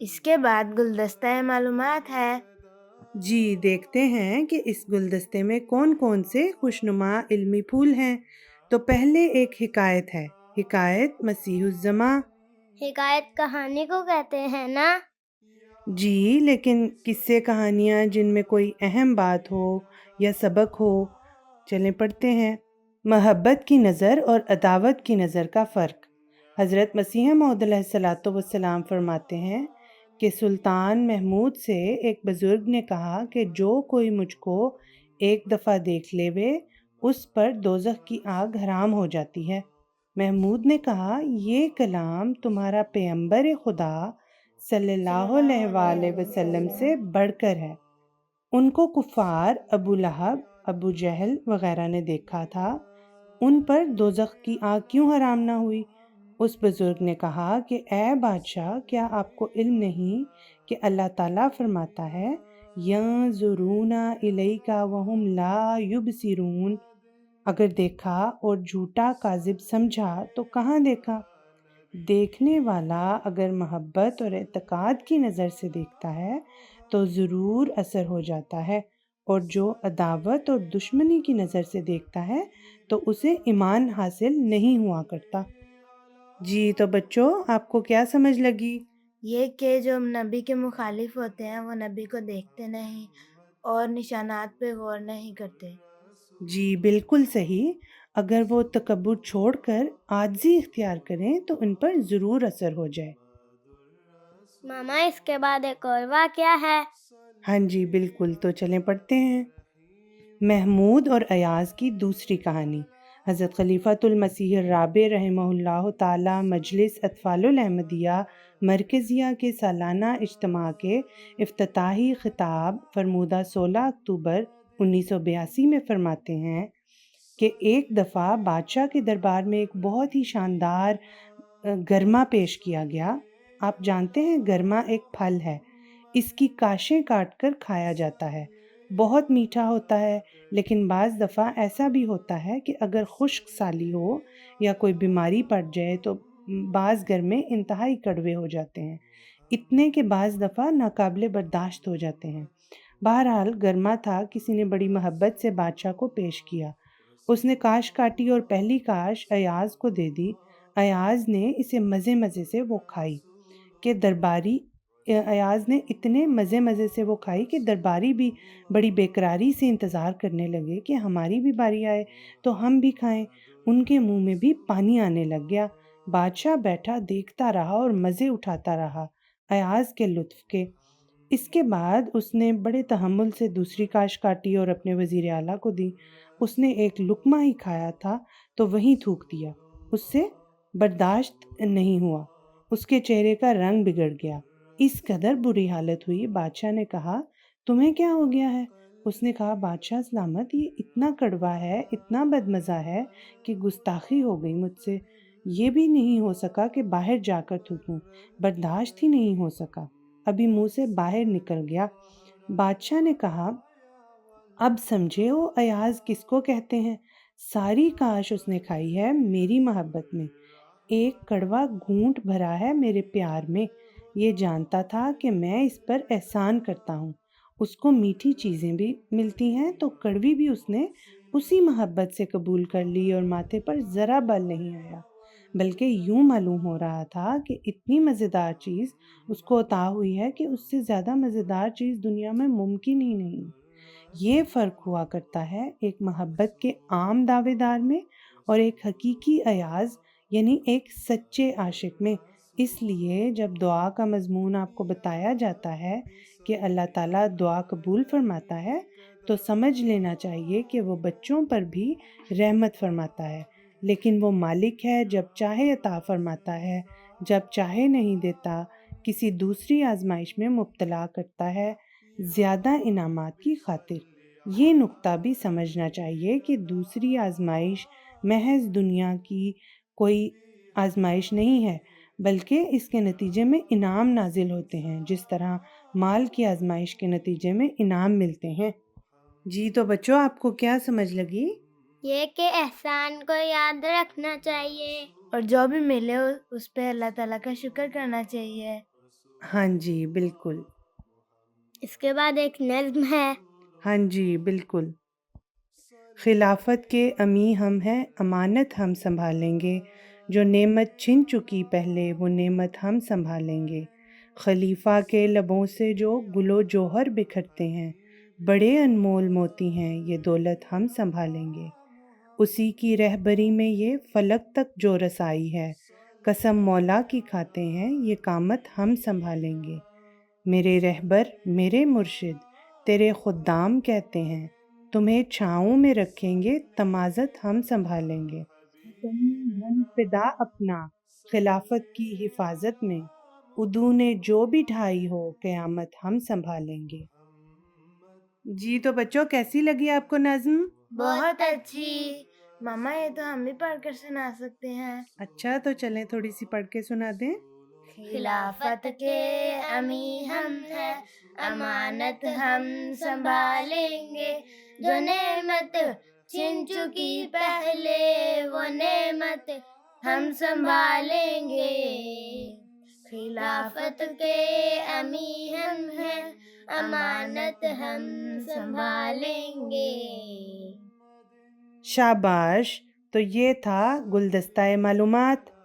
اس کے بعد گلدستہ معلومات ہے۔ جی دیکھتے ہیں کہ اس گلدستے میں کون کون سے خوشنما علمی پھول ہیں۔ تو پہلے ایک حکایت ہے، حکایت مسیح الزماں۔ حکایت کہانی کو کہتے ہیں نا؟ جی لیکن قصے کہانیاں جن میں کوئی اہم بات ہو یا سبق ہو، چلیں پڑھتے ہیں۔ محبت کی نظر اور عداوت کی نظر کا فرق۔ حضرت مسیح موعود علیہ الصلوۃ والسلام فرماتے ہیں کہ سلطان محمود سے ایک بزرگ نے کہا کہ جو کوئی مجھ کو ایک دفعہ دیکھ لے وے اس پر دوزخ کی آگ حرام ہو جاتی ہے۔ محمود نے کہا یہ کلام تمہارا پیغمبر خدا صلی اللہ علیہ وآلہ وسلم سے بڑھ کر ہے۔ ان کو کفار ابو لہب، ابو جہل وغیرہ نے دیکھا تھا، ان پر دوزخ کی آگ کیوں حرام نہ ہوئی؟ اس بزرگ نے کہا کہ اے بادشاہ، کیا آپ کو علم نہیں کہ اللہ تعالیٰ فرماتا ہے يَنظُرُونَ إِلَيْكَ وَهُمْ لَا يُبْصِرُونَ؟ اگر دیکھا اور جھوٹا کاذب سمجھا تو کہاں دیکھا؟ دیکھنے والا اگر محبت اور اعتقاد کی نظر سے دیکھتا ہے تو ضرور اثر ہو جاتا ہے، اور جو عداوت اور دشمنی کی نظر سے دیکھتا ہے تو اسے ایمان حاصل نہیں ہوا کرتا۔ جی تو بچوں، آپ کو کیا سمجھ لگی؟ یہ کہ جو نبی کے مخالف ہوتے ہیں وہ نبی کو دیکھتے نہیں اور نشانات پہ غور نہیں کرتے۔ جی بالکل صحیح۔ اگر وہ تکبر چھوڑ کر عاجزی اختیار کریں تو ان پر ضرور اثر ہو جائے۔ ماما اس کے بعد ایک اور واقعہ ہے۔ ہاں جی بالکل، تو چلیں پڑھتے ہیں۔ محمود اور ایاز کی دوسری کہانی۔ حضرت خلیفۃ المسیح الرابع رحمہ اللہ تعالی مجلس اطفال الاحمدیہ مرکزیہ کے سالانہ اجتماع کے افتتاحی خطاب فرمودہ 16 اکتوبر 1982 میں فرماتے ہیں کہ ایک دفعہ بادشاہ کے دربار میں ایک بہت ہی شاندار گرما پیش کیا گیا۔ آپ جانتے ہیں گرما ایک پھل ہے، اس کی کاشیں کاٹ کر کھایا جاتا ہے، بہت میٹھا ہوتا ہے، لیکن بعض دفعہ ایسا بھی ہوتا ہے کہ اگر خشک سالی ہو یا کوئی بیماری پڑ جائے تو بعض گرمے انتہائی کڑوے ہو جاتے ہیں، اتنے کہ بعض دفعہ ناقابل برداشت ہو جاتے ہیں۔ بہرحال گرما تھا، کسی نے بڑی محبت سے بادشاہ کو پیش کیا۔ اس نے کاش کاٹی اور پہلی کاش ایاز کو دے دی۔ ایاز نے اسے مزے مزے سے وہ کھائی کہ درباری ایاز نے اتنے مزے سے وہ کھائی کہ درباری بھی بڑی بےقراری سے انتظار کرنے لگے کہ ہماری بھی باری آئے تو ہم بھی کھائیں۔ ان کے منہ میں بھی پانی آنے لگ گیا۔ بادشاہ بیٹھا دیکھتا رہا اور مزے اٹھاتا رہا ایاز کے لطف کے۔ اس کے بعد اس نے بڑے تحمل سے دوسری کاش کاٹی اور اپنے وزیر اعلیٰ کو دی۔ اس نے ایک لقمہ ہی کھایا تھا تو وہیں تھوک دیا، اس سے برداشت نہیں ہوا، اس کے چہرے کا رنگ بگڑ گیا، اس قدر بری حالت ہوئی۔ بادشاہ نے کہا تمہیں کیا ہو گیا ہے؟ اس نے کہا بادشاہ سلامت، یہ اتنا کڑوا ہے، اتنا بدمزہ ہے کہ گستاخی ہو گئی مجھ سے، یہ بھی نہیں ہو سکا کہ باہر جا کر تھوکوں، برداشت ہی نہیں ہو سکا، ابھی منہ سے باہر نکل گیا۔ بادشاہ نے کہا اب سمجھے ہو ایاز کس کو کہتے ہیں؟ ساری کاش اس نے کھائی ہے میری محبت میں، ایک کڑوا گھونٹ بھرا ہے میرے پیار میں، یہ جانتا تھا کہ میں اس پر احسان کرتا ہوں، اس کو میٹھی چیزیں بھی ملتی ہیں تو کڑوی بھی اس نے اسی محبت سے قبول کر لی اور ماتھے پر ذرا بل نہیں آیا، بلکہ یوں معلوم ہو رہا تھا کہ اتنی مزیدار چیز اس کو عطا ہوئی ہے کہ اس سے زیادہ مزیدار چیز دنیا میں ممکن ہی نہیں۔ یہ فرق ہوا کرتا ہے ایک محبت کے عام دعوے دار میں اور ایک حقیقی ایاز یعنی ایک سچے عاشق میں۔ اس لیے جب دعا کا مضمون آپ کو بتایا جاتا ہے کہ اللہ تعالیٰ دعا قبول فرماتا ہے تو سمجھ لینا چاہیے کہ وہ بچوں پر بھی رحمت فرماتا ہے، لیکن وہ مالک ہے، جب چاہے عطا فرماتا ہے، جب چاہے نہیں دیتا، کسی دوسری آزمائش میں مبتلا کرتا ہے زیادہ انعامات کی خاطر۔ یہ نقطہ بھی سمجھنا چاہیے کہ دوسری آزمائش محض دنیا کی کوئی آزمائش نہیں ہے، بلکہ اس کے نتیجے میں انعام نازل ہوتے ہیں، جس طرح مال کی آزمائش کے نتیجے میں انعام ملتے ہیں۔ جی تو بچوں، آپ کو کیا سمجھ لگی؟ یہ کہ احسان کو یاد رکھنا چاہیے اور جو بھی ملے اس پہ اللہ تعالیٰ کا شکر کرنا چاہیے۔ ہاں جی بالکل. اس کے بعد ایک نظم ہے. ہاں جی بالکل. خلافت کے امی ہم ہیں، امانت ہم سنبھالیں گے، جو نعمت چھن چکی پہلے وہ نعمت ہم سنبھالیں گے. خلیفہ کے لبوں سے جو گل و جوہر بکھرتے ہیں، بڑے انمول موتی ہیں، یہ دولت ہم سنبھالیں گے. اسی کی رہبری میں یہ فلک تک جو رسائی ہے، قسم مولا کی کھاتے ہیں، یہ قامت ہم سنبھالیں گے. میرے رہبر میرے مرشد تیرے خدام کہتے ہیں، تمہیں چھاؤں میں رکھیں گے، تمازت ہم سنبھالیں گے. تم نے دھن فدا اپنا خلافت کی حفاظت میں، ادو نے جو بھی ڈھائی ہو قیامت ہم سنبھالیں گے. جی تو بچوں کیسی لگی آپ کو نظم؟ بہت اچھی. ماما یہ تو ہم بھی پڑھ کر سنا سکتے ہیں. اچھا تو چلیں تھوڑی سی پڑھ کے سنا دیں. خلافت کے امی ہم ہیں، امانت ہم سنبھالیں گے، جو نعمت چھن چکی پہلے وہ نعمت ہم سنبھالیں گے. خلافت کے امی ہم ہیں، امانت ہم سنبھالیں گے. شاباش. تو یہ تھا گلدستہ معلومات.